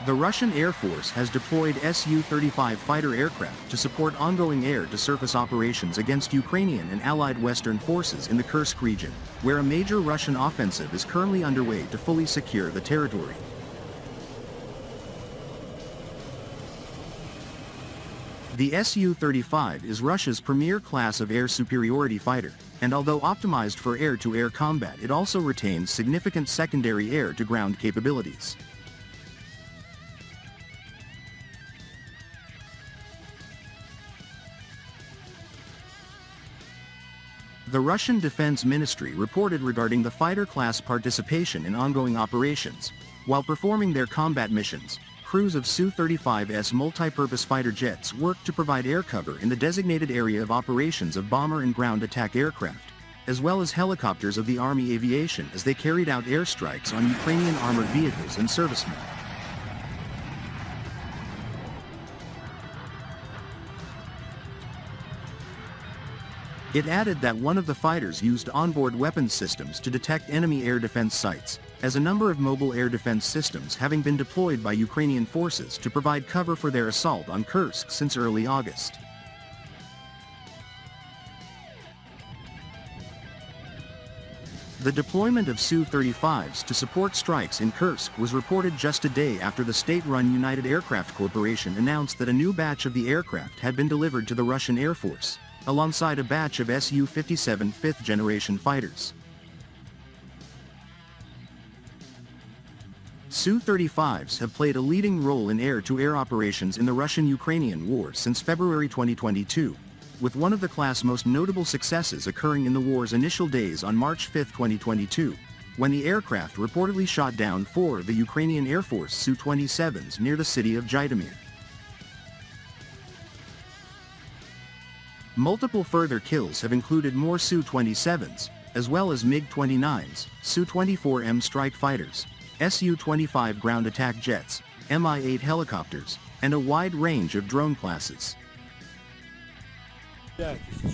The Russian Air Force has deployed Su-35 fighter aircraft to support ongoing air-to-surface operations against Ukrainian and allied Western forces in the Kursk region, where a major Russian offensive is currently underway to fully secure the territory. The Su-35 is Russia's premier class of air superiority fighter, and although optimized for air-to-air combat, it also retains significant secondary air-to-ground capabilities. The Russian Defense Ministry reported regarding the fighter class participation in ongoing operations. While performing their combat missions, crews of Su-35's multi-purpose fighter jets worked to provide air cover in the designated area of operations of bomber and ground attack aircraft, as well as helicopters of the Army Aviation as they carried out airstrikes on Ukrainian armored vehicles and servicemen. It added that one of the fighters used onboard weapons systems to detect enemy air defense sites, as a number of mobile air defense systems having been deployed by Ukrainian forces to provide cover for their assault on Kursk since early August. The deployment of Su-35s to support strikes in Kursk was reported just a day after the state-run United Aircraft Corporation announced that a new batch of the aircraft had been delivered to the Russian Air Force, alongside a batch of Su-57 fifth-generation fighters. Su-35s have played a leading role in air-to-air operations in the Russian-Ukrainian war since February 2022, with one of the class' most notable successes occurring in the war's initial days on March 5, 2022, when the aircraft reportedly shot down 4 of the Ukrainian Air Force Su-27s near the city of Zhytomyr. Multiple further kills have included more Su-27s, as well as MiG-29s, Su-24M strike fighters, Su-25 ground attack jets, Mi-8 helicopters, and a wide range of drone classes.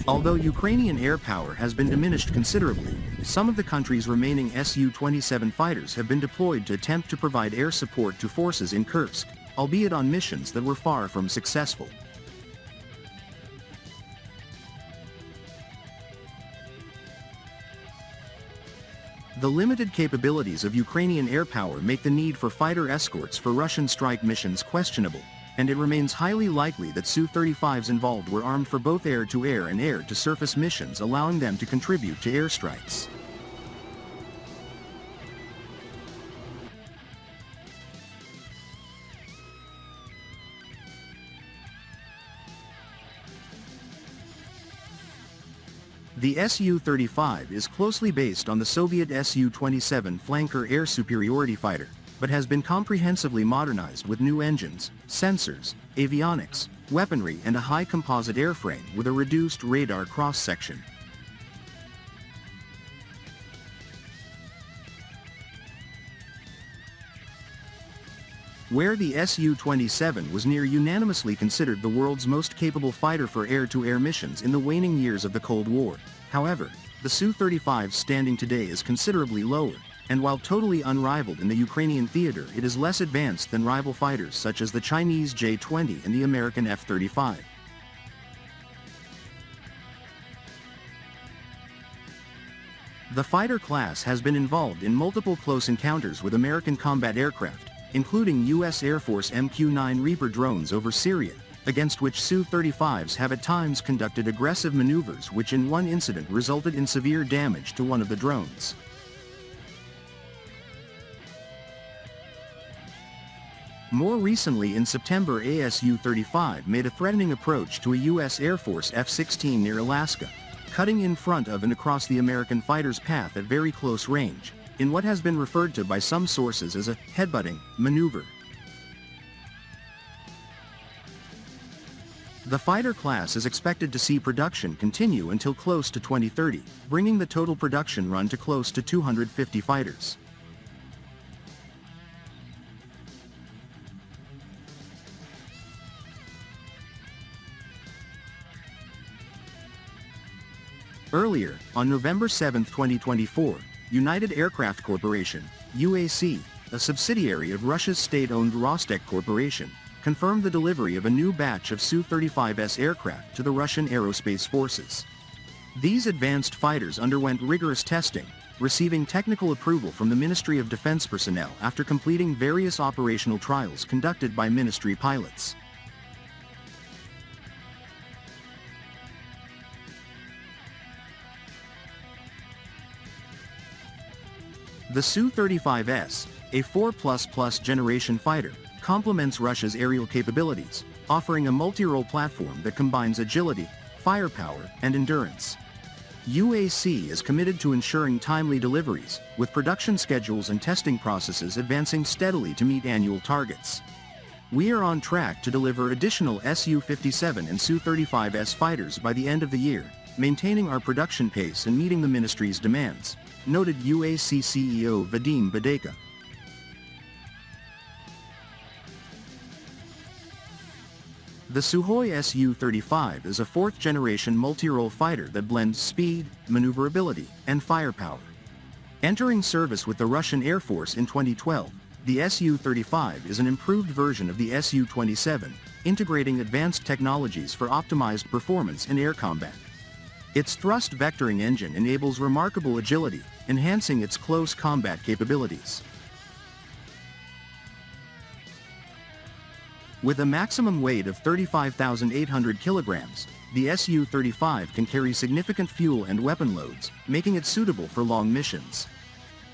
Although Ukrainian air power has been diminished considerably, some of the country's remaining Su-27 fighters have been deployed to attempt to provide air support to forces in Kursk, albeit on missions that were far from successful. The limited capabilities of Ukrainian air power make the need for fighter escorts for Russian strike missions questionable, and it remains highly likely that Su-35s involved were armed for both air-to-air and air-to-surface missions, allowing them to contribute to airstrikes. The Su-35 is closely based on the Soviet Su-27 flanker air superiority fighter, but has been comprehensively modernized with new engines, sensors, avionics, weaponry and a high composite airframe with a reduced radar cross-section. Where the Su-27 was near unanimously considered the world's most capable fighter for air-to-air missions in the waning years of the Cold War, however, the Su-35's standing today is considerably lower, and while totally unrivaled in the Ukrainian theater, it is less advanced than rival fighters such as the Chinese J-20 and the American F-35. The fighter class has been involved in multiple close encounters with American combat aircraft, including U.S. Air Force MQ-9 Reaper drones over Syria, against which Su-35s have at times conducted aggressive maneuvers, which in one incident resulted in severe damage to one of the drones. More recently in September, a Su-35 made a threatening approach to a U.S. Air Force F-16 near Alaska, cutting in front of and across the American fighter's path at very close range, in what has been referred to by some sources as a headbutting maneuver. The fighter class is expected to see production continue until close to 2030, bringing the total production run to close to 250 fighters. Earlier, on November 7, 2024, United Aircraft Corporation, UAC, a subsidiary of Russia's state-owned Rostec Corporation, confirmed the delivery of a new batch of Su-35S aircraft to the Russian aerospace forces. These advanced fighters underwent rigorous testing, receiving technical approval from the Ministry of Defense personnel after completing various operational trials conducted by ministry pilots. The Su-35S, a 4++ generation fighter, complements Russia's aerial capabilities, offering a multi-role platform that combines agility, firepower, and endurance. UAC is committed to ensuring timely deliveries, with production schedules and testing processes advancing steadily to meet annual targets. We are on track to deliver additional Su-57 and Su-35S fighters by the end of the year, maintaining our production pace and meeting the ministry's demands, noted UAC CEO Vadim Badeka. The Sukhoi Su-35 is a fourth-generation multi-role fighter that blends speed, maneuverability, and firepower. Entering service with the Russian Air Force in 2012, the Su-35 is an improved version of the Su-27, integrating advanced technologies for optimized performance in air combat. Its thrust vectoring engine enables remarkable agility, enhancing its close combat capabilities. With a maximum weight of 35,800 kilograms, the Su-35 can carry significant fuel and weapon loads, making it suitable for long missions.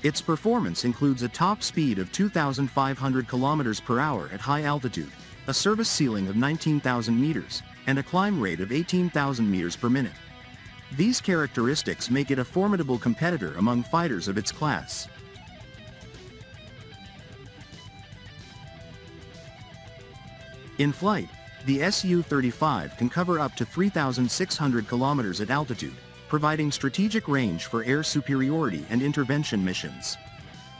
Its performance includes a top speed of 2,500 kilometers per hour at high altitude, a service ceiling of 19,000 meters, and a climb rate of 18,000 meters per minute. These characteristics make it a formidable competitor among fighters of its class. In flight, the Su-35 can cover up to 3,600 kilometers at altitude, providing strategic range for air superiority and intervention missions.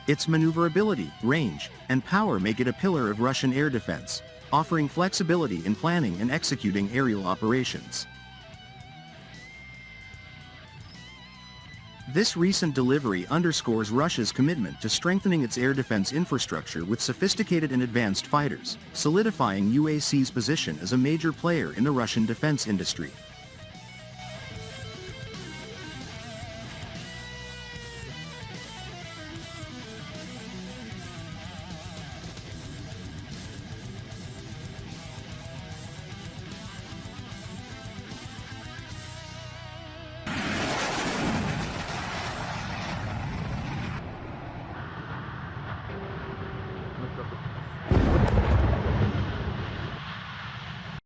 Its maneuverability, range, and power make it a pillar of Russian air defense, offering flexibility in planning and executing aerial operations. This recent delivery underscores Russia's commitment to strengthening its air defense infrastructure with sophisticated and advanced fighters, solidifying UAC's position as a major player in the Russian defense industry. No problem.